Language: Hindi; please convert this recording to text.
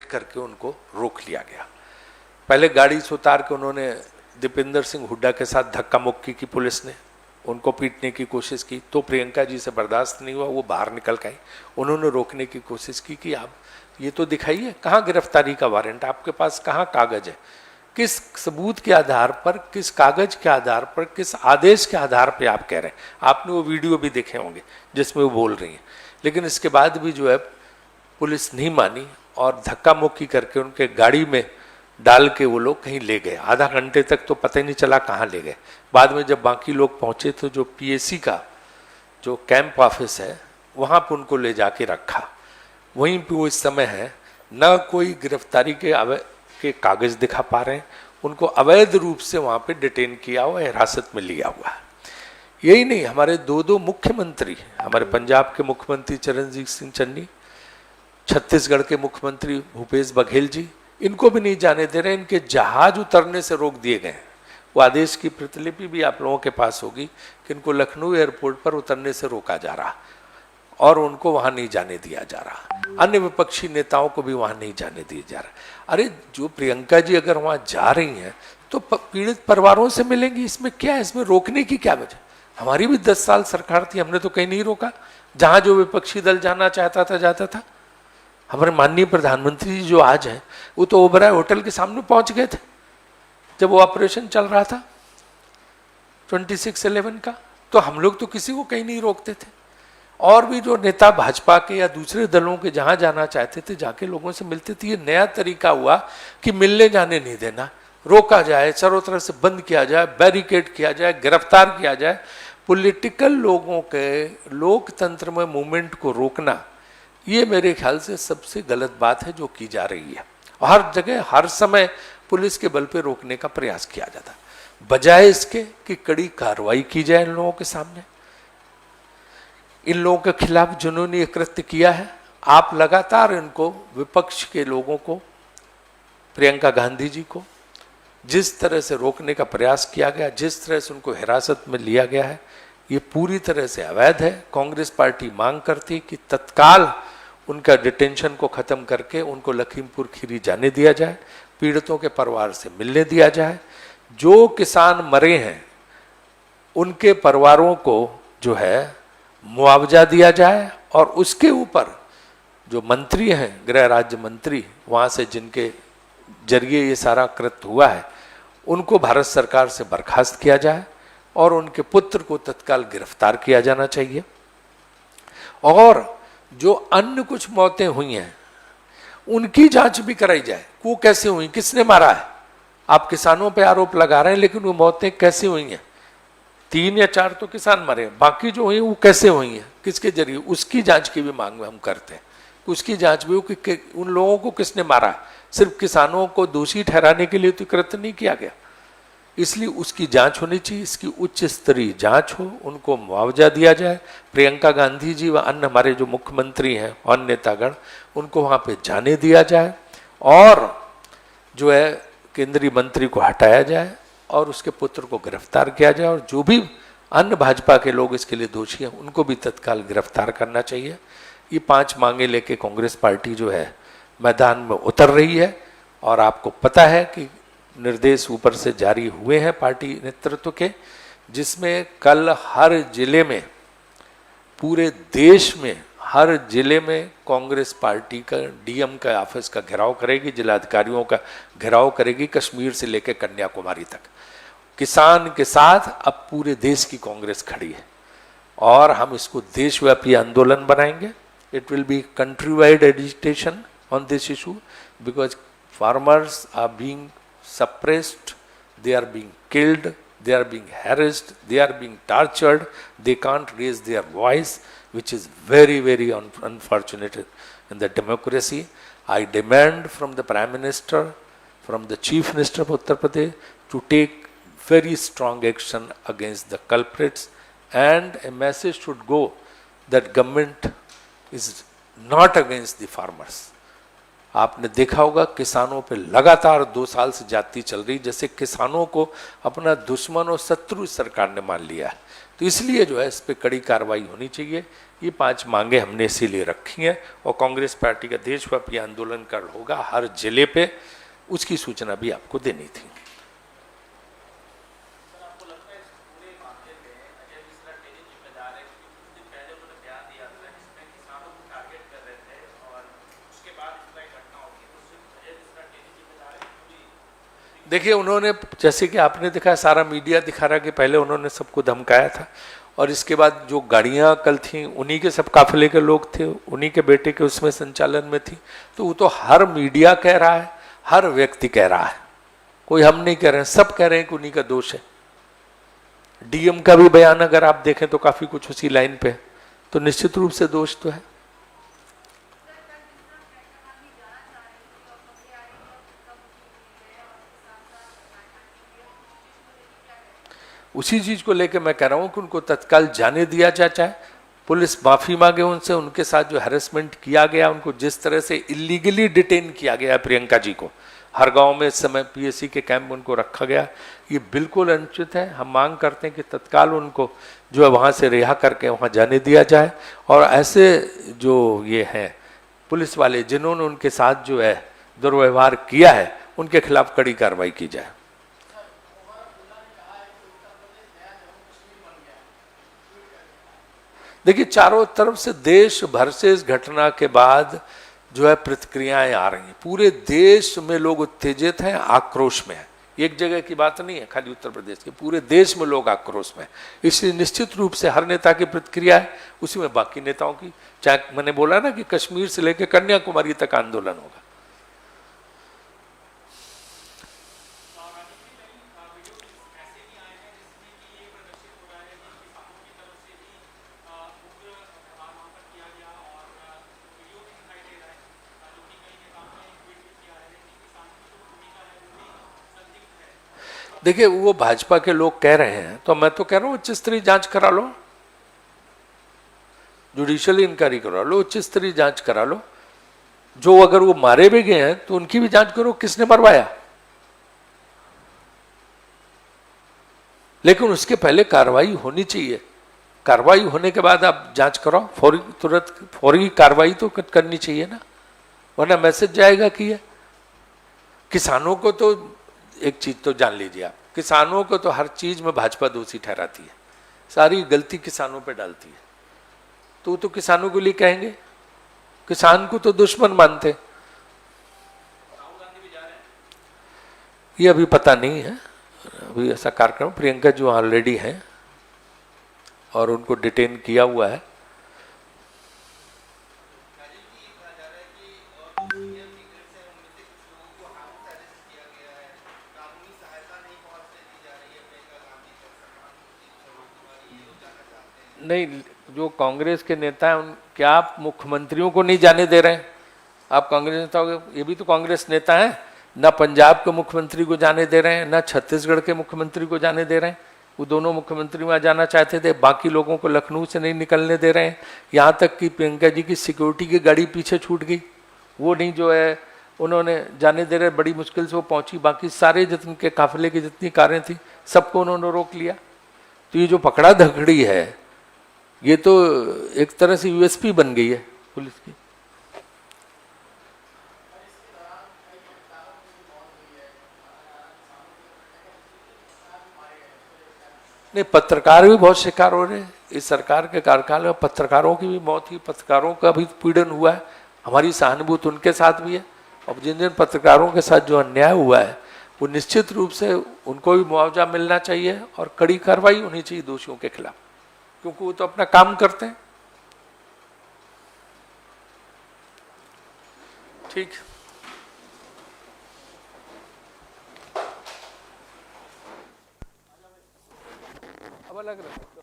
करके उनको रोक लिया गया। पहले गाड़ी से उतार के उन्होंने दीपेंद्र सिंह हुड्डा के साथ धक्का मुक्की की पुलिस ने, उनको पीटने की कोशिश की, तो प्रियंका जी से बर्दाश्त नहीं हुआ, वो बाहर निकल गई। उन्होंने रोकने की कोशिश की कि आप ये तो दिखाइए, कहाँ गिरफ्तारी का वारंट, आपके पास कहाँ कागज है, किस सबूत के आधार पर, किस कागज के आधार पर, किस आदेश के आधार पर आप कह रहे हैं। आपने वो वीडियो भी देखे होंगे जिसमें वो बोल रही हैं। लेकिन इसके बाद भी जो है पुलिस नहीं मानी और धक्का मुक्की करके उनके गाड़ी में डाल के वो लोग कहीं ले गए। आधा घंटे तक तो पता ही नहीं चला कहाँ ले गए। बाद में जब बाकी लोग पहुंचे तो जो पीएसी का जो कैंप ऑफिस है वहां पर उनको ले जाके रखा। वहीं पे वो इस समय है, न कोई गिरफ्तारी के कागज दिखा पा रहे हैं, उनको अवैध रूप से वहां पे डिटेन किया हुआ, हिरासत में लिया हुआ है। यही नहीं, हमारे दो मुख्यमंत्री, हमारे पंजाब के मुख्यमंत्री चरणजीत सिंह चन्नी, छत्तीसगढ़ के मुख्यमंत्री भूपेश बघेल जी, इनको भी नहीं जाने दे रहे। इनके जहाज उतरने से रोक दिए गए। वो आदेश की प्रतिलिपि भी आप लोगों के पास होगी कि इनको लखनऊ एयरपोर्ट पर उतरने से रोका जा रहा और उनको वहां नहीं जाने दिया जा रहा। अन्य विपक्षी नेताओं को भी वहां नहीं जाने दिया जा रहा। अरे जो प्रियंका जी अगर वहां जा रही हैं तो पीड़ित परिवारों से मिलेंगी, इसमें क्या है, इसमें रोकने की क्या वजह। हमारी भी 10 साल सरकार थी, हमने तो कहीं नहीं रोका। जहां जो विपक्षी दल जाना चाहता था जाता था। हमारे माननीय प्रधानमंत्री जी जो आज हैं वो तो ओबराय होटल के सामने पहुंच गए थे जब वो ऑपरेशन चल रहा था 26/11 का। तो हम लोग तो किसी को कहीं नहीं रोकते थे। और भी जो नेता भाजपा के या दूसरे दलों के जहां जाना चाहते थे जाके लोगों से मिलते थे। ये नया तरीका हुआ कि मिलने जाने नहीं देना, रोका जाए, चारों तरफ से बंद किया जाए, बैरिकेड किया जाए, गिरफ्तार किया जाए। पॉलिटिकल लोगों के लोकतंत्र में मूवमेंट को रोकना, ये मेरे ख्याल से सबसे गलत बात है जो की जा रही है। हर जगह हर समय पुलिस के बल पे रोकने का प्रयास किया जाता, बजाय इसके कि कड़ी कार्रवाई की जाए इन लोगों के सामने। इन लोगों के खिलाफ जिन्होंने कृत्य किया है, आप लगातार इनको, विपक्ष के लोगों को, प्रियंका गांधी जी को जिस तरह से रोकने का प्रयास किया गया, जिस तरह से उनको हिरासत में लिया गया है, ये पूरी तरह से अवैध है। कांग्रेस पार्टी मांग करती कि तत्काल उनका डिटेंशन को खत्म करके उनको लखीमपुर खीरी जाने दिया जाए, पीड़ितों के परिवार से मिलने दिया जाए। जो किसान मरे हैं उनके परिवारों को जो है मुआवजा दिया जाए और उसके ऊपर जो मंत्री हैं, गृह राज्य मंत्री, वहां से जिनके जरिए ये सारा कृत्य हुआ है, उनको भारत सरकार से बर्खास्त किया जाए और उनके पुत्र को तत्काल गिरफ्तार किया जाना चाहिए। और जो अन्य कुछ मौतें हुई हैं उनकी जांच भी कराई जाए। वो कैसे हुई, किसने मारा है। आप किसानों पे आरोप लगा रहे हैं, लेकिन वो मौतें कैसे हुई हैं। 3 या 4 तो किसान मरे, बाकी जो हुई वो कैसे हुई हैं, किसके जरिए, उसकी जांच की भी मांग हम करते हैं। उसकी जांच भी हो कि उन लोगों को किसने मारा। सिर्फ किसानों को दोषी ठहराने के लिए तो कृत्य नहीं किया गया, इसलिए उसकी जांच होनी चाहिए। इसकी उच्च स्तरीय जांच हो, उनको मुआवजा दिया जाए। प्रियंका गांधी जी व अन्य हमारे जो मुख्यमंत्री हैं और नेतागण, उनको वहां पे जाने दिया जाए और जो है केंद्रीय मंत्री को हटाया जाए और उसके पुत्र को गिरफ्तार किया जाए। और जो भी अन्य भाजपा के लोग इसके लिए दोषी हैं उनको भी तत्काल गिरफ्तार करना चाहिए। ये 5 मांगे लेके कांग्रेस पार्टी जो है मैदान में उतर रही है। और आपको पता है कि निर्देश ऊपर से जारी हुए हैं पार्टी नेतृत्व के, जिसमें कल हर जिले में, पूरे देश में हर जिले में कांग्रेस पार्टी का डीएम का ऑफिस का घेराव करेगी, जिलाधिकारियों का घेराव करेगी, कश्मीर से लेकर कन्याकुमारी तक। किसान के साथ अब पूरे देश की कांग्रेस खड़ी है और हम इसको देशव्यापी आंदोलन बनाएंगे। It will be country wide agitation on this issue because farmers are being suppressed, they are being killed, they are being harassed, they are being tortured, they can't raise their voice, which is very, very unfortunate in the democracy. I demand from the Prime Minister, from the Chief Minister of Uttar Pradesh to take very strong action against the culprits, and a message should go that government is not against the farmers. आपने देखा होगा किसानों पे लगातार 2 साल से जाती चल रही, जैसे किसानों को अपना दुश्मन और शत्रु सरकार ने मान लिया है। तो इसलिए जो है इस पर कड़ी कार्रवाई होनी चाहिए। ये 5 मांगे हमने इसीलिए रखी हैं और कांग्रेस पार्टी का देशव्यापी आंदोलन कल होगा हर जिले पे, उसकी सूचना भी आपको देनी थी। देखिए उन्होंने, जैसे कि आपने देखा, सारा मीडिया दिखा रहा कि पहले उन्होंने सबको धमकाया था और इसके बाद जो गाड़ियां कल थी उन्हीं के सब काफिले के लोग थे, उन्हीं के बेटे के उसमें संचालन में थी। तो वो तो हर मीडिया कह रहा है, हर व्यक्ति कह रहा है, कोई हम नहीं कह रहे हैं, सब कह रहे हैं कि उन्हीं का दोष है। डीएम का भी बयान अगर आप देखें तो काफी कुछ उसी लाइन पे है, तो निश्चित रूप से दोष तो है। उसी चीज को लेकर मैं कह रहा हूं कि उनको तत्काल जाने दिया जाए, चाहे पुलिस माफी मांगे उनसे, उनके साथ जो हैरेसमेंट किया गया, उनको जिस तरह से इलीगली डिटेन किया गया प्रियंका जी को, हर गांव में इस समय पीएससी के कैंप उनको रखा गया, ये बिल्कुल अनुचित है। हम मांग करते हैं कि तत्काल उनको जो है वहां से रिहा करके वहां जाने दिया जाए और ऐसे जो ये हैं पुलिस वाले जिन्होंने उनके साथ जो है दुर्व्यवहार किया है उनके खिलाफ कड़ी कार्रवाई की जाए। देखिए चारों तरफ से देश भर से इस घटना के बाद जो है प्रतिक्रियाएं आ रही हैं, पूरे देश में लोग उत्तेजित हैं, आक्रोश में हैं। एक जगह की बात नहीं है खाली उत्तर प्रदेश के, पूरे देश में लोग आक्रोश में हैं। इसलिए निश्चित रूप से हर नेता की प्रतिक्रिया है, उसी में बाकी नेताओं की, चाहे मैंने बोला ना कि कश्मीर से लेकर कन्याकुमारी तक आंदोलन होगा। देखिए वो भाजपा के लोग कह रहे हैं, तो मैं तो कह रहा हूं उच्च स्तरीय जांच करा लो, जुडिशियल इंक्वायरी करा लो, उच्च स्तरीय जांच करा लो। जो अगर वो मारे भी गए हैं तो उनकी भी जांच करो, किसने मरवाया। लेकिन उसके पहले कार्रवाई होनी चाहिए, कार्रवाई होने के बाद आप जांच कराओ, फौरी, तुरंत फौरी कार्रवाई तो करनी चाहिए ना, वरना मैसेज जाएगा कि है। किसानों को तो एक चीज तो जान लीजिए आप, किसानों को तो हर चीज में भाजपा दोषी ठहराती है, सारी गलती किसानों पे डालती है। तो वो तो किसानों के लिए कहेंगे, किसान को तो दुश्मन मानते। ये अभी पता नहीं है, अभी ऐसा कार्यक्रम, प्रियंका जो ऑलरेडी हैं और उनको डिटेन किया हुआ है। नहीं, जो कांग्रेस के नेता हैं क्या आप मुख्यमंत्रियों को नहीं जाने दे रहे हैं? आप कांग्रेस नेता हो, ये भी तो कांग्रेस नेता हैं ना, पंजाब के मुख्यमंत्री को जाने दे रहे हैं ना छत्तीसगढ़ के मुख्यमंत्री को जाने दे रहे हैं। वो दोनों मुख्यमंत्री वहां जाना चाहते थे, बाकी लोगों को लखनऊ से नहीं निकलने दे रहे हैं। यहाँ तक कि प्रियंका जी की सिक्योरिटी की गाड़ी पीछे छूट गई, वो नहीं जो है उन्होंने जाने दे रहे, बड़ी मुश्किल से वो पहुंची। बाकी सारे जितने के काफिले की जितनी कारें थी सबको उन्होंने रोक लिया। तो ये जो पकड़ा धकड़ी है ये तो एक तरह से यूएसपी बन गई है पुलिस की। नहीं, पत्रकार भी बहुत शिकार हो रहे हैं इस सरकार के कार्यकाल में, पत्रकारों की भी मौत हुई, पत्रकारों का भी पीड़न हुआ है, हमारी सहानुभूति उनके साथ भी है। और जिन जिन पत्रकारों के साथ जो अन्याय हुआ है वो निश्चित रूप से उनको भी मुआवजा मिलना चाहिए और कड़ी कार्रवाई होनी चाहिए दोषियों के खिलाफ, क्योंकि वो तो अपना काम करते हैं। ठीक, अब अलग रहे।